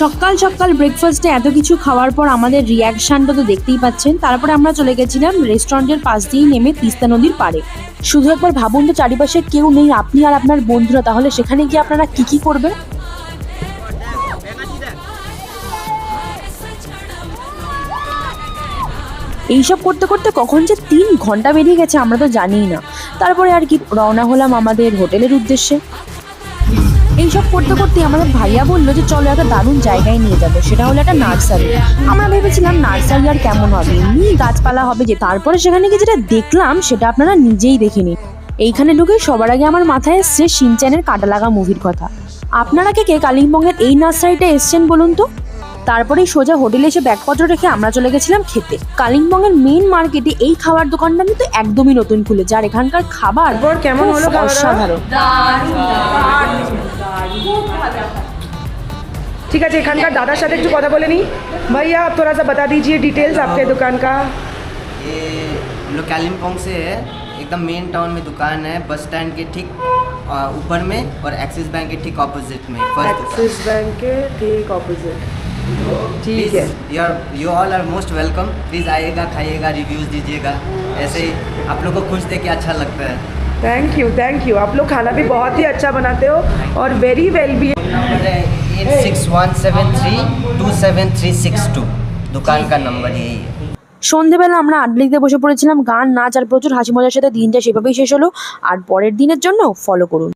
সকাল সকাল ব্রেকফাস্টে এত কিছু খাওয়ার পর আমাদের রিয়াকশনটা তো দেখতেই পাচ্ছেন। তারপরে আমরা চলে গেছিলাম রেস্টুরেন্টের পাশ দিয়েই নেমে তিস্তা নদীর পাড়ে। শুধু একবার ভাবুন তো, চারিপাশে কেউ নেই, আপনি আর আপনার বন্ধুরা, তাহলে সেখানে গিয়ে আপনারা কি করবেন? এইসব করতে করতে কখন যে 3 ঘন্টা বেরিয়ে গেছে আমরা তো জানিই না। তারপরে আর কি রওনা হলাম আমাদের হোটেলের উদ্দেশ্যে। এইসব করতে করতে আমাদের ভাইয়া বললো যে চলো একটা দারুণ জায়গায় নিয়ে যাবো, সেটা হলো একটা নার্সারি। আমরা ভেবেছিলাম নার্সারি আর কেমন হবে, এমনি গাছপালা হবে যে। তারপরে সেখানে গিয়ে যেটা দেখলাম সেটা আপনারা নিজেই দেখে নিন। এইখানে ঢুকে সবার আগে আমার মাথায় এসছে শিনচ্যানের কাঁটা লাগা মুভির কথা। আপনারা কে কে কালিম্পংয়ের এই নার্সারিটা এসছেন বলুন তো? তারপরে সোজা হোটেলে এসে ব্যাগপত্র রেখে আমরা চলে গেছিলাম খেতে। কালিম্পংয়ের মেইন মার্কেটে এই খাবার দোকানটা কিন্তু একদমই নতুন খুলে, যার এখানকার খাবার কেমন হলো অসাধারণ। ठीक है, एखानकार दादार साथे एकटू कथा बोले नी। भैया आप थोड़ा सा बता दीजिए डिटेल्स आपके दुकान का। ये लोग कालिम्पोंग से है, एकदम मेन टाउन में दुकान है, बस स्टैंड के ठीक ऊपर में और एक्सिस बैंक के ठीक ऑपोजिट में। एक्सिस बैंक के ठीक ऑपोजिट। ठीक है, you all are most welcome. Please आइएगा, खाइएगा, रिव्यूज़ दीजिएगा। ऐसे ही आप लोग को खुश देख के अच्छा लगता है। Thank you. आप लोग खाना भी बहुत ही अच्छा बनाते हो और वेरी वेल भी। 8617327362 दुकान का नंबर यही है। সন্ধেবেলা আমরা আড্ডা দিতে বসে পড়েছিলাম, গান নাচ আর প্রচুর হাসি মজার সাথে দিনটা সেভাবেই শেষ হলো। আর পরের দিনের জন্য ফলো করুন।